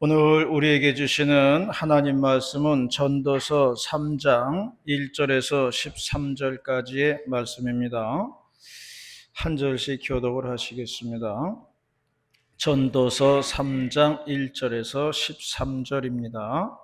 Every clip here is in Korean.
오늘 우리에게 주시는 하나님 말씀은 전도서 3장 1절에서 13절까지의 말씀입니다. 한 절씩 교독을 하시겠습니다. 전도서 3장 1절에서 13절입니다.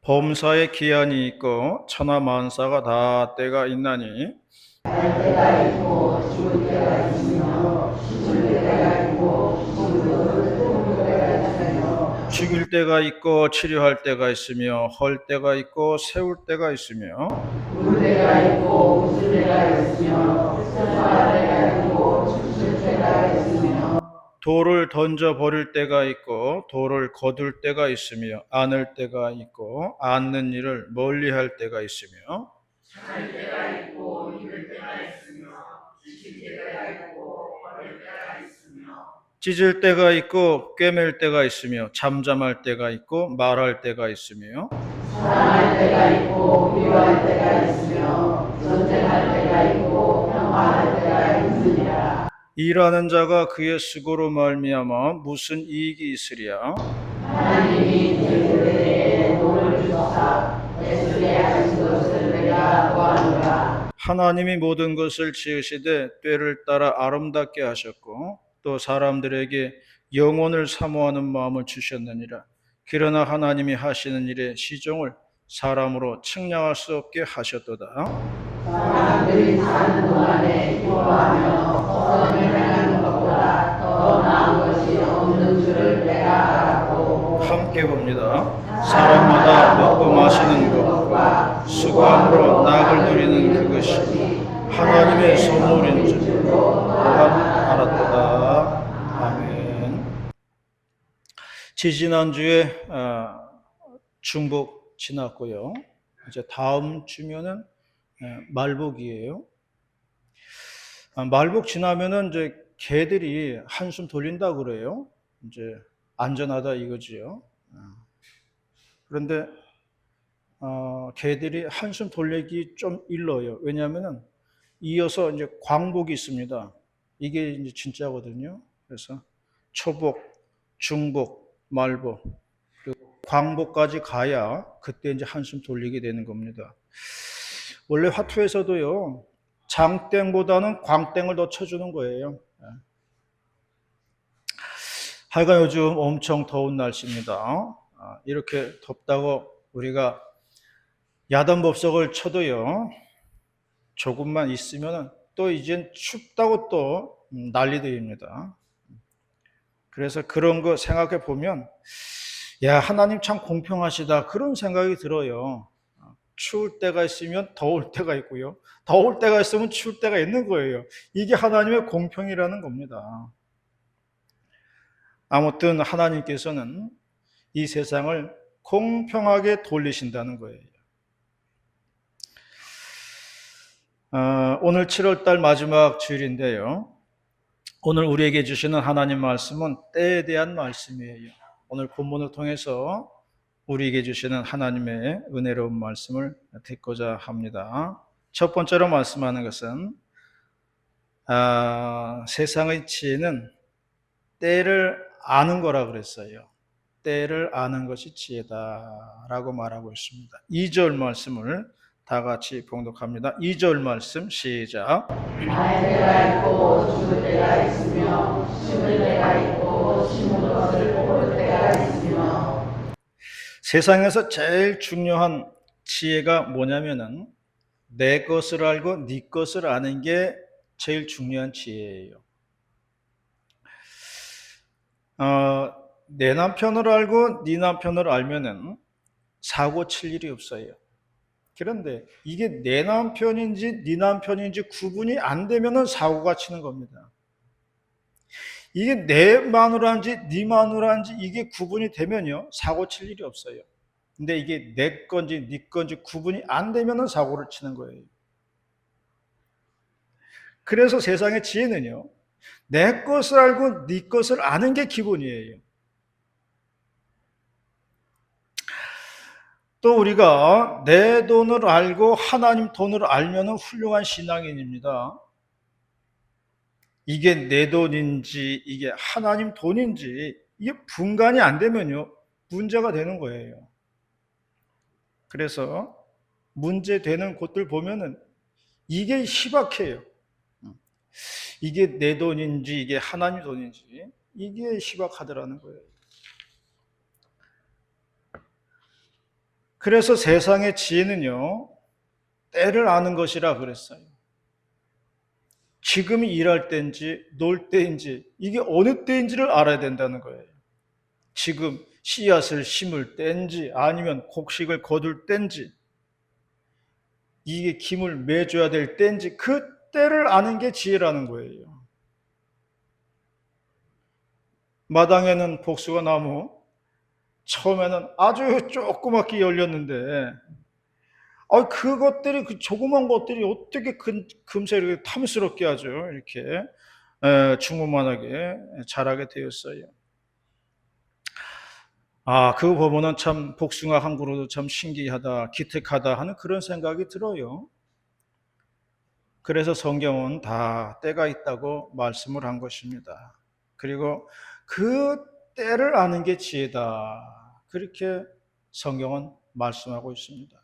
범사에 기한이 있고 천하 만사가 다 때가 있나니 날 때가 있고 죽을 때가 있으며 씻을 때가 있고 죽을 때가 있으며 죽일 때가 있고 치료할 때가 있으며 헐 때가 있고 세울 때가 있으며 울 때가 있고 웃을 때가 있으며 슬퍼할 때가 있고 춤출 때가 있으며 돌을 던져 버릴 때가 있고 돌을 거둘 때가 있으며 안을 때가 있고 안는 일을 멀리할 때가 있으며 할 때가 있고 입을 때가 있으며 지킬 때가 있고 버릴 때가 있으며 찢을 때가 있고 꿰맬 때가 있으며 잠잠할 때가 있고 말할 때가 있으며 사랑할 때가 있고 미워할 때가 있으며 전쟁할 때가 있고 평화할 때가 있으리라. 일하는 자가 그의 수고로 말미암아 무슨 이익이 있으랴. 하나님이 그들에게 돈을 주사 애쓰게 하신 것을 내가 보았노라. 하나님이 모든 것을 지으시되 때를 따라 아름답게 하셨고 또 사람들에게 영혼을 사모하는 마음을 주셨느니라. 그러나 하나님이 하시는 일의 시종을 사람으로 측량할 수 없게 하셨도다. 사람들이 사는 동안에 기뻐하며 선을 행하는 것보다 더 나은 것이 없는 줄을 내가 알았고 함께 봅니다. 사람마다 먹고 마시는 것과 수고함으로 낙을 누리는 그것이 하나님의 선물인 줄 또한 알았도다. 아멘. 지지난주에 중복 지났고요. 이제 다음 주면은 말복이에요. 말복 지나면은 이제 개들이 한숨 돌린다 그래요. 이제 안전하다 이거지요. 그런데 개들이 한숨 돌리기 좀 일러요. 왜냐하면은 이어서 이제 광복이 있습니다. 이게 이제 진짜거든요. 그래서 초복, 중복, 말복, 그리고 광복까지 가야 그때 이제 한숨 돌리게 되는 겁니다. 원래 화투에서도요, 장땡보다는 광땡을 더 쳐주는 거예요. 하여간 요즘 엄청 더운 날씨입니다. 이렇게 덥다고 우리가 야단법석을 쳐도요, 조금만 있으면 또 이젠 춥다고 또 난리들입니다. 그래서 그런 거 생각해 보면, 야, 하나님 참 공평하시다. 그런 생각이 들어요. 추울 때가 있으면 더울 때가 있고요. 더울 때가 있으면 추울 때가 있는 거예요. 이게 하나님의 공평이라는 겁니다. 아무튼 하나님께서는 이 세상을 공평하게 돌리신다는 거예요. 오늘 7월달 마지막 주일인데요. 오늘 우리에게 주시는 하나님 말씀은 때에 대한 말씀이에요. 오늘 본문을 통해서 우리에게 주시는 하나님의 은혜로운 말씀을 듣고자 합니다. 첫 번째로 말씀하는 것은 세상의 지혜는 때를 아는 거라 그랬어요. 때를 아는 것이 지혜다라고 말하고 있습니다. 2절 말씀을 다 같이 봉독합니다. 2절 말씀 시작. 날 때가 있고 죽을 때가 있으며 심을 때가 있고 심은 것을 뽑을 때가 있으며 세상에서 제일 중요한 지혜가 뭐냐면은 내 것을 알고 네 것을 아는 게 제일 중요한 지혜예요. 내 남편을 알고 네 남편을 알면은 사고 칠 일이 없어요. 그런데 이게 내 남편인지 네 남편인지 구분이 안 되면은 사고가 치는 겁니다. 이게 내 마누라인지 네 마누라인지 이게 구분이 되면요 사고 칠 일이 없어요. 근데 이게 내 건지 네 건지 구분이 안 되면은 사고를 치는 거예요. 그래서 세상의 지혜는요 내 것을 알고 네 것을 아는 게 기본이에요. 또 우리가 내 돈을 알고 하나님 돈을 알면 훌륭한 신앙인입니다. 이게 내 돈인지 이게 하나님 돈인지 이게 분간이 안 되면요, 문제가 되는 거예요. 그래서 문제되는 곳들 보면은 이게 희박해요. 이게 내 돈인지 이게 하나님 돈인지 이게 희박하더라는 거예요. 그래서 세상의 지혜는요, 때를 아는 것이라 그랬어요. 지금이 일할 때인지 놀 때인지 이게 어느 때인지를 알아야 된다는 거예요. 지금 씨앗을 심을 때인지 아니면 곡식을 거둘 때인지 이게 김을 매줘야 될 때인지 그 때를 아는 게 지혜라는 거예요. 마당에는 복숭아 나무 처음에는 아주 조그맣게 열렸는데 그것들이 그 조그만 것들이 어떻게 금세 이렇게 탐스럽게 하죠. 이렇게 충만하게 자라게 되었어요. 그거 보면은 참 복숭아 한 그루도 참 신기하다, 기특하다 하는 그런 생각이 들어요. 그래서 성경은 다 때가 있다고 말씀을 한 것입니다. 그리고 그 때를 아는 게 지혜다. 그렇게 성경은 말씀하고 있습니다.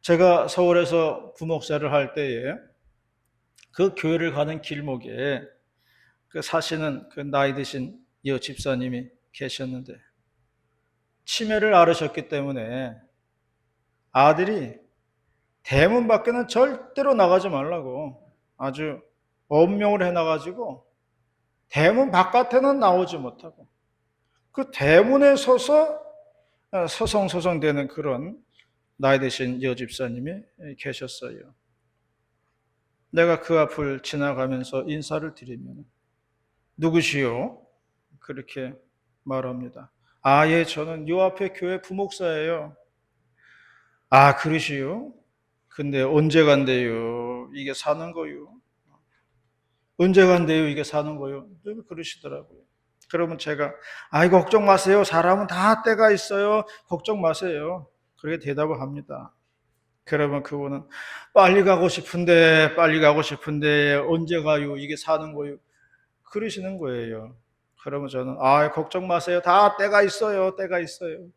제가 서울에서 부목사를 할 때에 그 교회를 가는 길목에 그 사시는 그 나이 드신 여 집사님이 계셨는데 치매를 앓으셨기 때문에 아들이 대문 밖에는 절대로 나가지 말라고 아주 엄명을 해놔가지고 대문 바깥에는 나오지 못하고 그 대문에 서서 서성서성대는 그런 나이 드신 여집사님이 계셨어요. 내가 그 앞을 지나가면서 인사를 드리면 누구시오? 그렇게 말합니다. 예, 저는 요 앞에 교회 부목사예요. 그러시오? 근데 언제 간대요? 이게 사는 거요? 언제 간대요? 이게 사는 거요? 늘 그러시더라고요. 그러면 제가 걱정 마세요. 사람은 다 때가 있어요. 걱정 마세요. 그렇게 대답을 합니다. 그러면 그분은 빨리 가고 싶은데 언제 가요? 이게 사는 거요? 그러시는 거예요. 그러면 저는 걱정 마세요. 다 때가 있어요. 때가 있어요.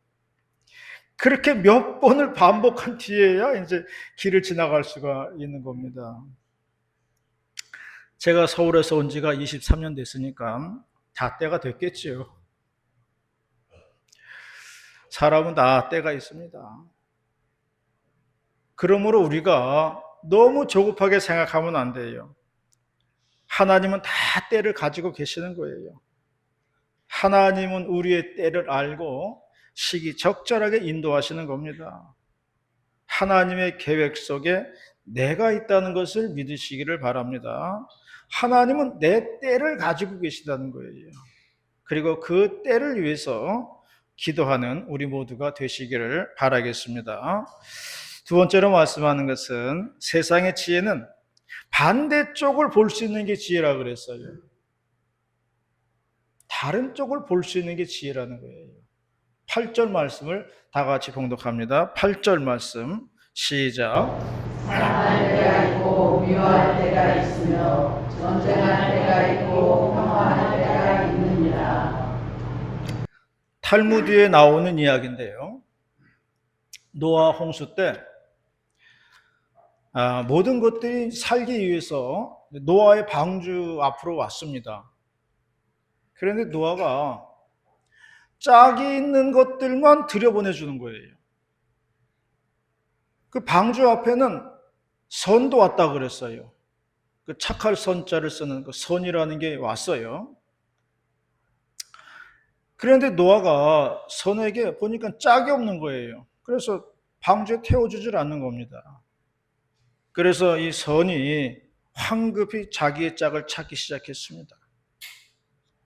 그렇게 몇 번을 반복한 뒤에야 이제 길을 지나갈 수가 있는 겁니다. 제가 서울에서 온 지가 23년 됐으니까 다 때가 됐겠지요. 사람은 다 때가 있습니다. 그러므로 우리가 너무 조급하게 생각하면 안 돼요. 하나님은 다 때를 가지고 계시는 거예요. 하나님은 우리의 때를 알고 시기 적절하게 인도하시는 겁니다. 하나님의 계획 속에 내가 있다는 것을 믿으시기를 바랍니다. 하나님은 내 때를 가지고 계시다는 거예요. 그리고 그 때를 위해서 기도하는 우리 모두가 되시기를 바라겠습니다. 두 번째로 말씀하는 것은 세상의 지혜는 반대쪽을 볼 수 있는 게 지혜라 그랬어요. 다른 쪽을 볼 수 있는 게 지혜라는 거예요. 8절 말씀을 다 같이 봉독합니다. 8절 말씀 시작. 사랑할 때가 있고 미워할 때가 있으며 전쟁할 때가 있고 평화할 때가 있느니라. 탈무드에 나오는 이야기인데요. 노아 홍수 때 모든 것들이 살기 위해서 노아의 방주 앞으로 왔습니다. 그런데 노아가 짝이 있는 것들만 들여보내주는 거예요. 그 방주 앞에는 선도 왔다 그랬어요. 그 착할 선자를 쓰는 그 선이라는 게 왔어요. 그런데 노아가 선에게 보니까 짝이 없는 거예요. 그래서 방주에 태워주질 않는 겁니다. 그래서 이 선이 황급히 자기의 짝을 찾기 시작했습니다.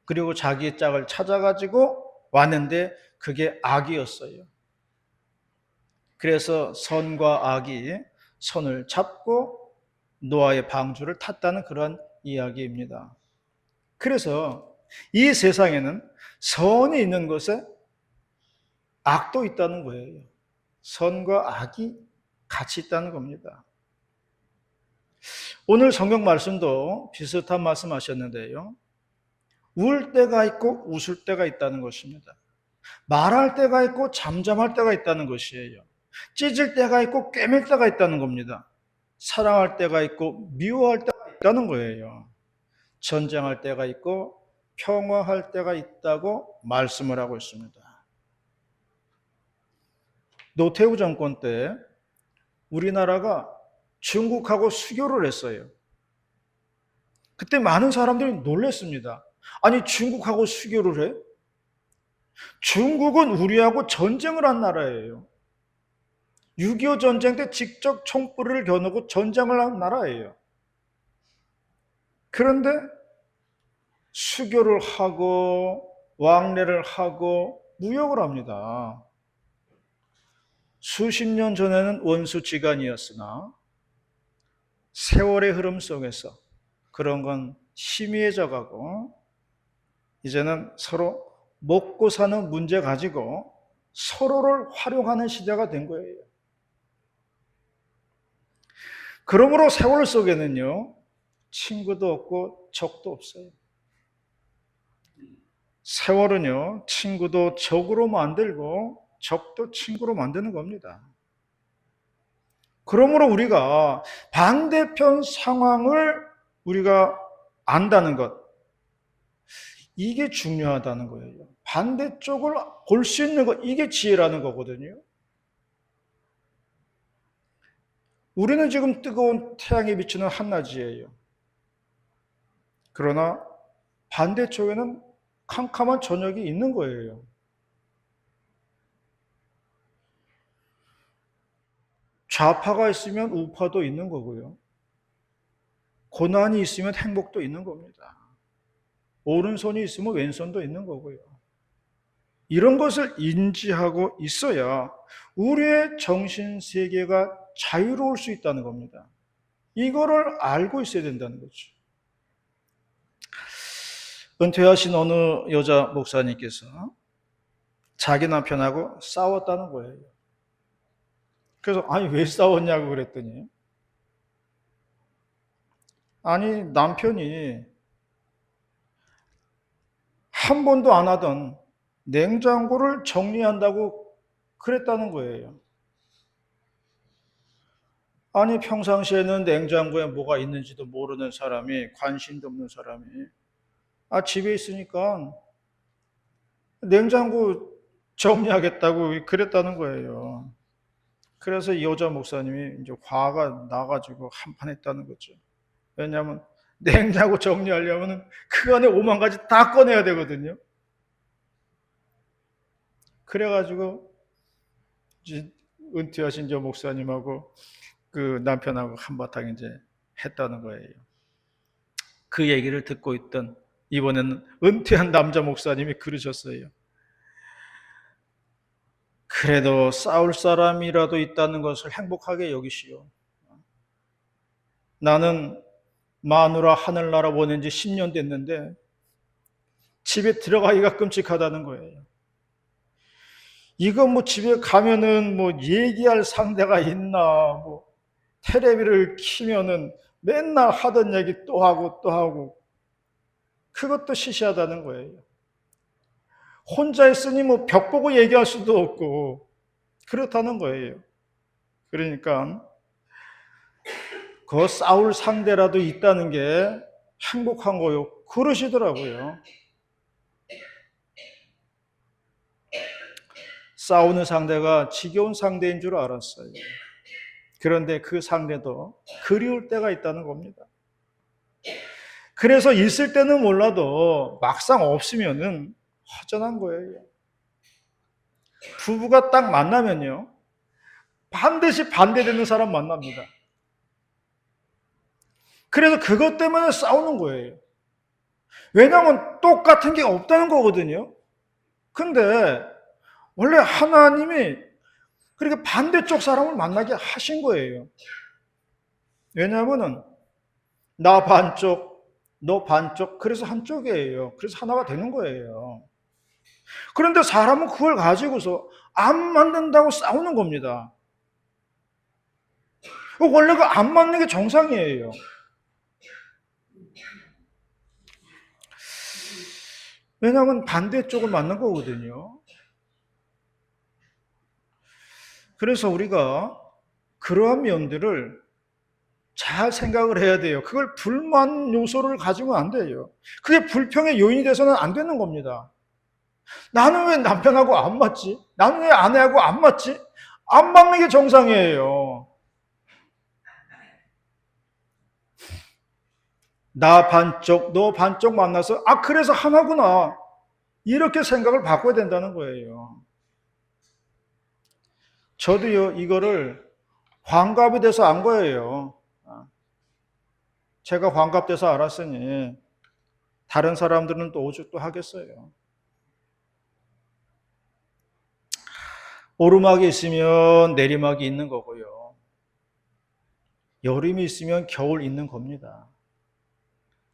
그리고 자기의 짝을 찾아가지고 왔는데 그게 악이었어요. 그래서 선과 악이 손을 잡고 노아의 방주를 탔다는 그런 이야기입니다. 그래서 이 세상에는 선이 있는 곳에 악도 있다는 거예요. 선과 악이 같이 있다는 겁니다. 오늘 성경 말씀도 비슷한 말씀 하셨는데요. 울 때가 있고 웃을 때가 있다는 것입니다. 말할 때가 있고 잠잠할 때가 있다는 것이에요. 찢을 때가 있고 꿰맬 때가 있다는 겁니다. 사랑할 때가 있고 미워할 때가 있다는 거예요. 전쟁할 때가 있고 평화할 때가 있다고 말씀을 하고 있습니다. 노태우 정권 때 우리나라가 중국하고 수교를 했어요. 그때 많은 사람들이 놀랐습니다. 아니, 중국하고 수교를 해? 중국은 우리하고 전쟁을 한 나라예요. 6.25 전쟁 때 직접 총불을 겨누고 전쟁을 한 나라예요. 그런데 수교를 하고 왕래를 하고 무역을 합니다. 수십 년 전에는 원수지간이었으나 세월의 흐름 속에서 그런 건 희미해져 가고 이제는 서로 먹고 사는 문제 가지고 서로를 활용하는 시대가 된 거예요. 그러므로 세월 속에는요, 친구도 없고 적도 없어요. 세월은요, 친구도 적으로 만들고 적도 친구로 만드는 겁니다. 그러므로 우리가 반대편 상황을 우리가 안다는 것, 이게 중요하다는 거예요. 반대쪽을 볼 수 있는 것, 이게 지혜라는 거거든요. 우리는 지금 뜨거운 태양이 비치는 한낮이에요. 그러나 반대쪽에는 캄캄한 저녁이 있는 거예요. 좌파가 있으면 우파도 있는 거고요. 고난이 있으면 행복도 있는 겁니다. 오른손이 있으면 왼손도 있는 거고요. 이런 것을 인지하고 있어야 우리의 정신세계가 자유로울 수 있다는 겁니다. 이거를 알고 있어야 된다는 거죠. 은퇴하신 어느 여자 목사님께서 자기 남편하고 싸웠다는 거예요. 그래서 아니 왜 싸웠냐고 그랬더니 아니 남편이 한 번도 안 하던 냉장고를 정리한다고 그랬다는 거예요. 아니 평상시에는 냉장고에 뭐가 있는지도 모르는 사람이, 관심도 없는 사람이 집에 있으니까 냉장고 정리하겠다고 그랬다는 거예요. 그래서 이 여자 목사님이 이제 화가 나가지고 한판 했다는 거죠. 왜냐하면 냉장고 정리하려면 그 안에 5만 가지 다 꺼내야 되거든요. 그래가지고 이제 은퇴하신 저 목사님하고 그 남편하고 한바탕 이제 했다는 거예요. 그 얘기를 듣고 있던 이번에는 은퇴한 남자 목사님이 그러셨어요. 그래도 싸울 사람이라도 있다는 것을 행복하게 여기시오. 나는 마누라 하늘나라 보낸 지 10년 됐는데 집에 들어가기가 끔찍하다는 거예요. 이거 뭐 집에 가면은 뭐 얘기할 상대가 있나, 뭐 텔레비를 키면은 맨날 하던 얘기 또 하고 또 하고, 그것도 시시하다는 거예요. 혼자 있으니 뭐 벽 보고 얘기할 수도 없고 그렇다는 거예요. 그러니까 그 싸울 상대라도 있다는 게 행복한 거요. 그러시더라고요. 싸우는 상대가 지겨운 상대인 줄 알았어요. 그런데 그 상대도 그리울 때가 있다는 겁니다. 그래서 있을 때는 몰라도 막상 없으면은 허전한 거예요. 부부가 딱 만나면요, 반드시 반대되는 사람 만납니다. 그래서 그것 때문에 싸우는 거예요. 왜냐하면 똑같은 게 없다는 거거든요. 근데 원래 하나님이 그렇게 반대쪽 사람을 만나게 하신 거예요. 왜냐하면 나 반쪽, 너 반쪽, 그래서 한쪽이에요. 그래서 하나가 되는 거예요. 그런데 사람은 그걸 가지고서 안 맞는다고 싸우는 겁니다. 원래 그 안 맞는 게 정상이에요. 왜냐하면 반대쪽을 맞는 거거든요. 그래서 우리가 그러한 면들을 잘 생각을 해야 돼요. 그걸 불만 요소를 가지면 안 돼요. 그게 불평의 요인이 돼서는 안 되는 겁니다. 나는 왜 남편하고 안 맞지? 나는 왜 아내하고 안 맞지? 안 맞는 게 정상이에요. 나 반쪽, 너 반쪽 만나서, 아, 그래서 하나구나. 이렇게 생각을 바꿔야 된다는 거예요. 저도요, 이거를 환갑이 돼서 안 거예요. 제가 환갑돼서 알았으니, 다른 사람들은 또 오죽도 하겠어요. 오르막이 있으면 내리막이 있는 거고요. 여름이 있으면 겨울 있는 겁니다.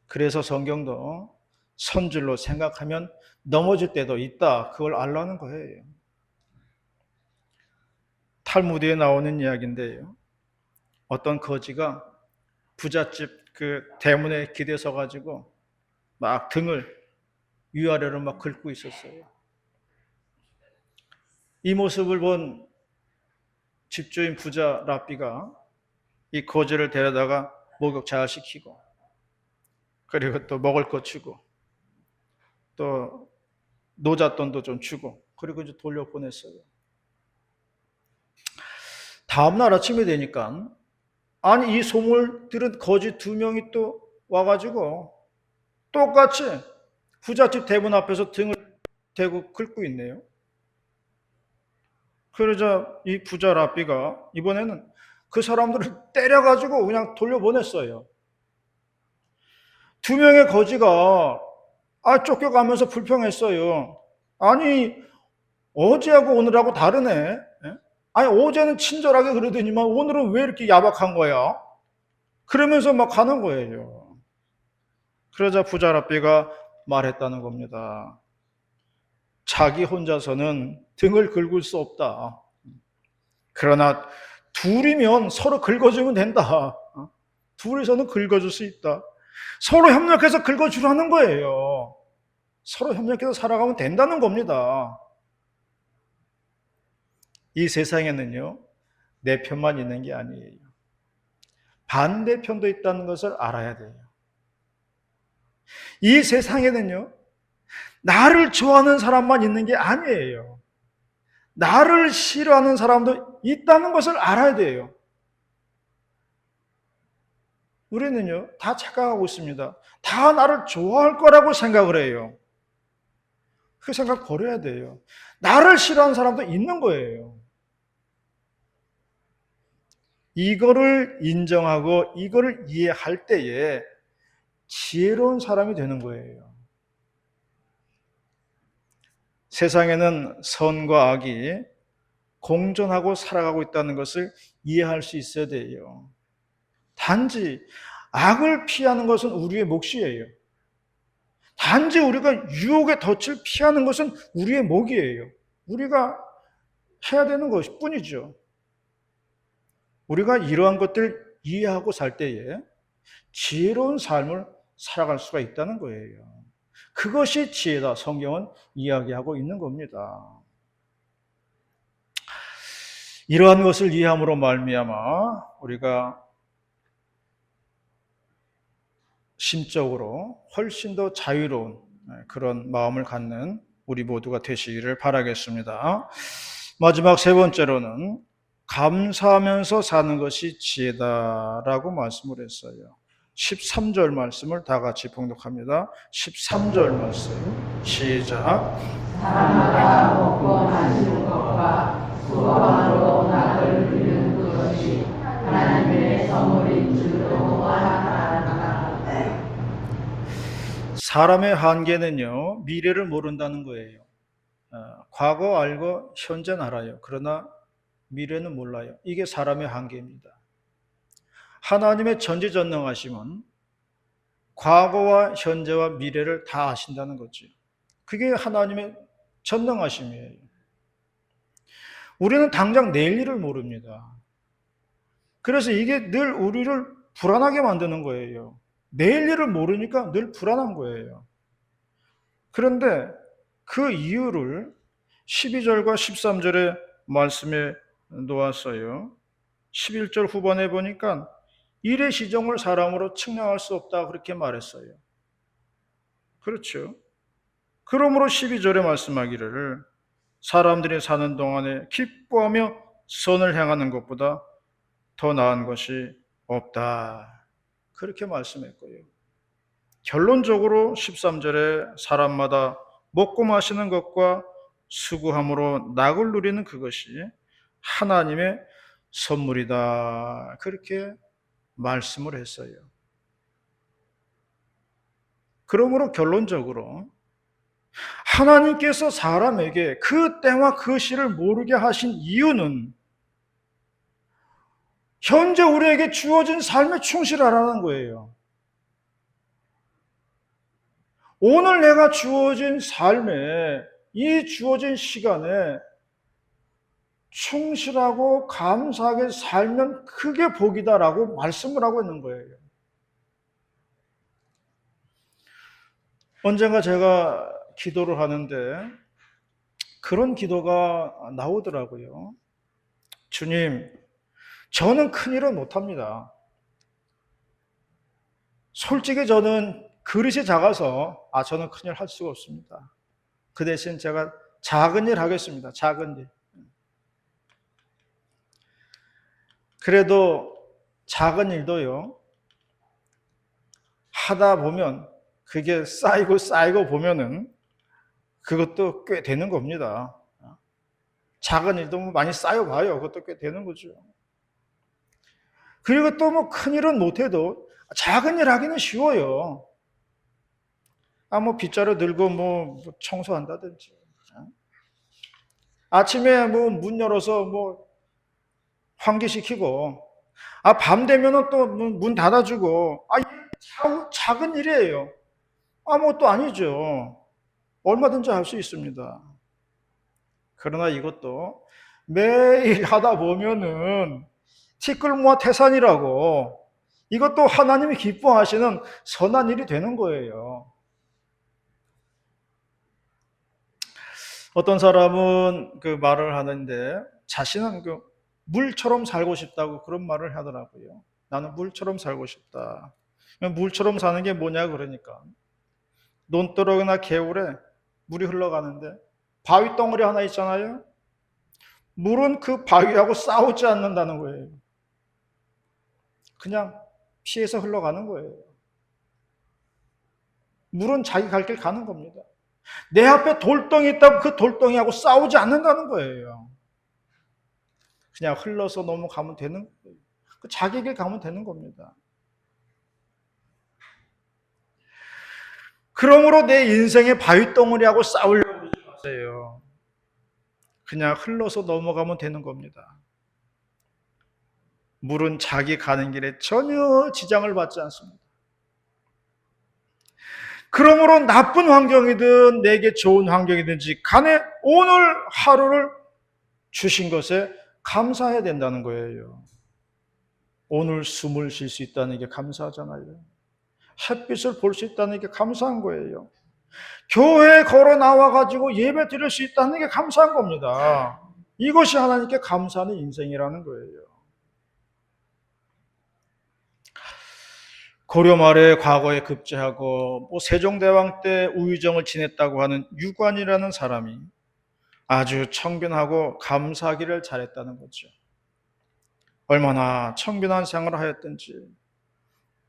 그래서 성경도 선줄로 생각하면 넘어질 때도 있다. 그걸 알라는 거예요. 탈무드에 나오는 이야기인데요. 어떤 거지가 부잣집 그 대문에 기대서 가지고 막 등을 위아래로 막 긁고 있었어요. 이 모습을 본 집주인 부자 랍비가 이 거지를 데려다가 목욕 잘 시키고 그리고 또 먹을 거 주고 또 노잣돈도 좀 주고 그리고 이제 돌려보냈어요. 다음날 아침이 되니까 아니 이 소문을 들은 거지 두 명이 또 와가지고 똑같이 부잣집 대문 앞에서 등을 대고 긁고 있네요. 그러자 이 부자 랍비가 이번에는 그 사람들을 때려가지고 그냥 돌려보냈어요. 두 명의 거지가 쫓겨가면서 불평했어요. 아니 어제하고 오늘하고 다르네. 예? 아니 어제는 친절하게 그러더니만 오늘은 왜 이렇게 야박한 거야? 그러면서 막 가는 거예요. 그러자 부자 랍비가 말했다는 겁니다. 자기 혼자서는 등을 긁을 수 없다. 그러나 둘이면 서로 긁어주면 된다. 둘이서는 긁어줄 수 있다. 서로 협력해서 긁어주라는 거예요. 서로 협력해서 살아가면 된다는 겁니다. 이 세상에는요, 내 편만 있는 게 아니에요. 반대편도 있다는 것을 알아야 돼요. 이 세상에는요, 나를 좋아하는 사람만 있는 게 아니에요. 나를 싫어하는 사람도 있다는 것을 알아야 돼요. 우리는요, 다 착각하고 있습니다. 다 나를 좋아할 거라고 생각을 해요. 그 생각 버려야 돼요. 나를 싫어하는 사람도 있는 거예요. 이거를 인정하고 이거를 이해할 때에 지혜로운 사람이 되는 거예요. 세상에는 선과 악이 공존하고 살아가고 있다는 것을 이해할 수 있어야 돼요. 단지 악을 피하는 것은 우리의 몫이에요. 단지 우리가 유혹의 덫을 피하는 것은 우리의 몫이에요. 우리가 해야 되는 것일 뿐이죠. 우리가 이러한 것들을 이해하고 살 때에 지혜로운 삶을 살아갈 수가 있다는 거예요. 그것이 지혜다. 성경은 이야기하고 있는 겁니다. 이러한 것을 이해함으로 말미암아 우리가 심적으로 훨씬 더 자유로운 그런 마음을 갖는 우리 모두가 되시기를 바라겠습니다. 마지막 세 번째로는 감사하면서 사는 것이 지혜다라고 말씀을 했어요. 13절 말씀을 다 같이 봉독합니다. 13절 말씀 시작. 사람마다 먹고 마시는 것과 수고함으로 나를 누리는 그것이 하나님의 선물인 줄로 알아라. 사람의 한계는요, 미래를 모른다는 거예요. 과거 알고 현재는 알아요. 그러나 미래는 몰라요. 이게 사람의 한계입니다. 하나님의 전지전능하심은 과거와 현재와 미래를 다 아신다는 거죠. 그게 하나님의 전능하심이에요. 우리는 당장 내일 일을 모릅니다. 그래서 이게 늘 우리를 불안하게 만드는 거예요. 내일 일을 모르니까 늘 불안한 거예요. 그런데 그 이유를 12절과 13절의 말씀에 놓았어요. 11절 후반에 보니까 일의 시종을 사람으로 측량할 수 없다 그렇게 말했어요. 그렇죠. 그러므로 12절에 말씀하기를 사람들이 사는 동안에 기뻐하며 선을 행하는 것보다 더 나은 것이 없다. 그렇게 말씀했고요. 결론적으로 13절에 사람마다 먹고 마시는 것과 수고함으로 낙을 누리는 그것이 하나님의 선물이다. 그렇게 말씀을 했어요. 그러므로 결론적으로 하나님께서 사람에게 그 때와 그 시를 모르게 하신 이유는 현재 우리에게 주어진 삶에 충실하라는 거예요. 오늘 내가 주어진 삶에, 이 주어진 시간에 충실하고 감사하게 살면 그게 복이다라고 말씀을 하고 있는 거예요. 언젠가 제가 기도를 하는데 그런 기도가 나오더라고요. 주님, 저는 큰일은 못합니다. 솔직히 저는 그릇이 작아서 저는 큰일 할 수가 없습니다. 그 대신 제가 작은 일 하겠습니다. 작은 일. 그래도 작은 일도요, 하다 보면 그게 쌓이고 보면은 그것도 꽤 되는 겁니다. 작은 일도 많이 쌓여봐요. 그것도 꽤 되는 거죠. 그리고 또 뭐 큰 일은 못해도 작은 일 하기는 쉬워요. 뭐 빗자루 들고 뭐 청소한다든지. 아침에 뭐 문 열어서 뭐 환기시키고, 밤 되면은 또 문 닫아주고, 작은 일이에요. 아무것도 아니죠. 얼마든지 할 수 있습니다. 그러나 이것도 매일 하다 보면은 티끌모아 태산이라고, 이것도 하나님이 기뻐하시는 선한 일이 되는 거예요. 어떤 사람은 그 말을 하는데 자신은 그 물처럼 살고 싶다고 그런 말을 하더라고요. 나는 물처럼 살고 싶다. 물처럼 사는 게 뭐냐 그러니까 논두렁이나 개울에 물이 흘러가는데 바위 덩어리 하나 있잖아요. 물은 그 바위하고 싸우지 않는다는 거예요. 그냥 피해서 흘러가는 거예요. 물은 자기 갈 길 가는 겁니다. 내 앞에 돌덩이 있다고 그 돌덩이하고 싸우지 않는다는 거예요. 그냥 흘러서 넘어가면 되는 거예요. 자기 길 가면 되는 겁니다. 그러므로 내 인생의 바위덩어리하고 싸우려고 하지 마세요. 그냥 흘러서 넘어가면 되는 겁니다. 물은 자기 가는 길에 전혀 지장을 받지 않습니다. 그러므로 나쁜 환경이든 내게 좋은 환경이든지 간에 오늘 하루를 주신 것에 감사해야 된다는 거예요. 오늘 숨을 쉴 수 있다는 게 감사하잖아요. 햇빛을 볼 수 있다는 게 감사한 거예요. 교회에 걸어 나와가지고 예배 드릴 수 있다는 게 감사한 겁니다. 이것이 하나님께 감사하는 인생이라는 거예요. 고려 말에 과거에 급제하고 세종대왕 때 우의정을 지냈다고 하는 유관이라는 사람이 아주 청빈하고 감사하기를 잘했다는 거죠. 얼마나 청빈한 생활을 하였든지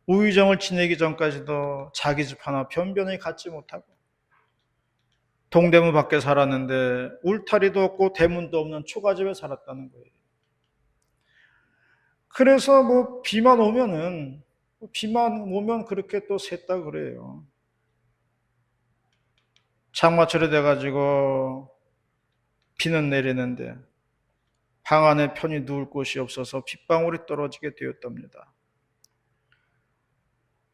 우의정을 지내기 전까지도 자기 집 하나 변변히 갖지 못하고 동대문 밖에 살았는데 울타리도 없고 대문도 없는 초가집에 살았다는 거예요. 그래서 비만 오면 그렇게 또 샜다 그래요. 장마철이 돼가지고 비는 내리는데 방 안에 편히 누울 곳이 없어서 빗방울이 떨어지게 되었답니다.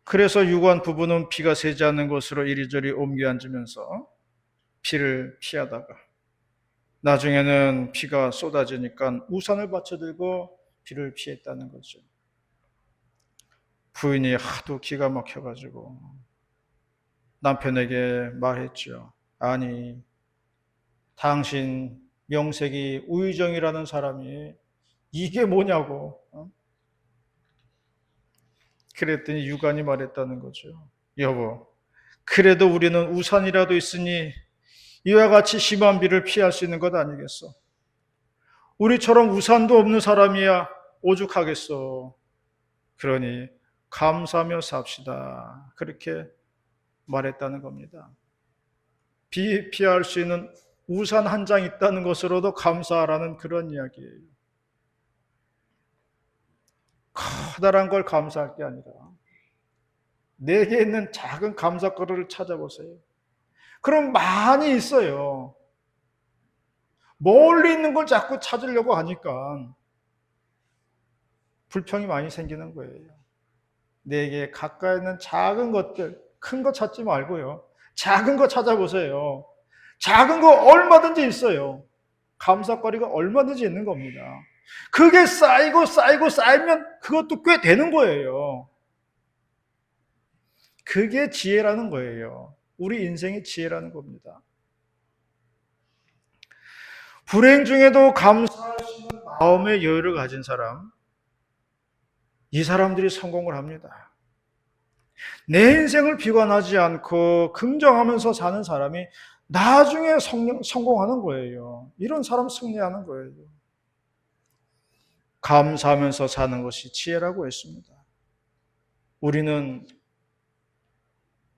그래서 유관 부부는 비가 새지 않는 곳으로 이리저리 옮겨 앉으면서 비를 피하다가 나중에는 비가 쏟아지니까 우산을 받쳐들고 비를 피했다는 거죠. 부인이 하도 기가 막혀가지고 남편에게 말했죠. 아니, 당신 명색이 우의정이라는 사람이 이게 뭐냐고. 그랬더니 유간이 말했다는 거죠. 여보, 그래도 우리는 우산이라도 있으니 이와 같이 심한 비를 피할 수 있는 것 아니겠어? 우리처럼 우산도 없는 사람이야 오죽하겠어. 그러니 감사하며 삽시다. 그렇게 말했다는 겁니다. 비 피할 수 있는 우산 한 장 있다는 것으로도 감사하라는 그런 이야기예요. 커다란 걸 감사할 게 아니라 내게 있는 작은 감사거리를 찾아보세요. 그럼 많이 있어요. 멀리 있는 걸 자꾸 찾으려고 하니까 불평이 많이 생기는 거예요. 내게 가까이 있는 작은 것들, 큰 거 찾지 말고요. 작은 거 찾아보세요. 작은 거 얼마든지 있어요. 감사거리가 얼마든지 있는 겁니다. 그게 쌓이고 쌓이고 쌓이면 그것도 꽤 되는 거예요. 그게 지혜라는 거예요. 우리 인생의 지혜라는 겁니다. 불행 중에도 감사하시는 마음의 여유를 가진 사람, 이 사람들이 성공을 합니다. 내 인생을 비관하지 않고 긍정하면서 사는 사람이 나중에 성공하는 거예요. 이런 사람 승리하는 거예요. 감사하면서 사는 것이 지혜라고 했습니다. 우리는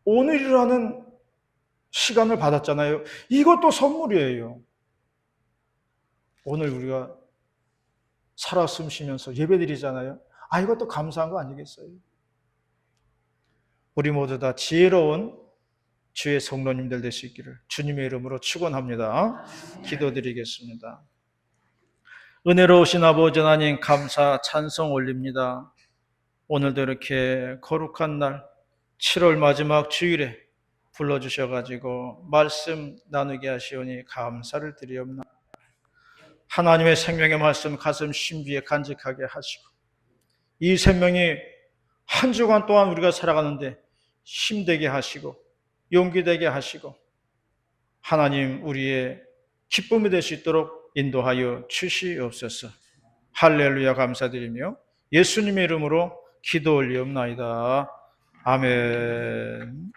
오늘이라는 시간을 받았잖아요. 이것도 선물이에요. 오늘 우리가 살아 숨 쉬면서 예배드리잖아요. 이것도 감사한 거 아니겠어요? 우리 모두 다 지혜로운 주의 성도님들 될 수 있기를 주님의 이름으로 축원합니다. 기도드리겠습니다. 은혜로우신 아버지 하나님 감사 찬송 올립니다. 오늘도 이렇게 거룩한 날 7월 마지막 주일에 불러주셔가지고 말씀 나누게 하시오니 감사를 드리옵나이다. 하나님의 생명의 말씀 가슴 심비에 간직하게 하시고 이 생명이 한 주간 동안 우리가 살아가는데 힘되게 하시고 용기되게 하시고 하나님 우리의 기쁨이 될 수 있도록 인도하여 주시옵소서. 할렐루야 감사드리며 예수님의 이름으로 기도 올리옵나이다. 아멘.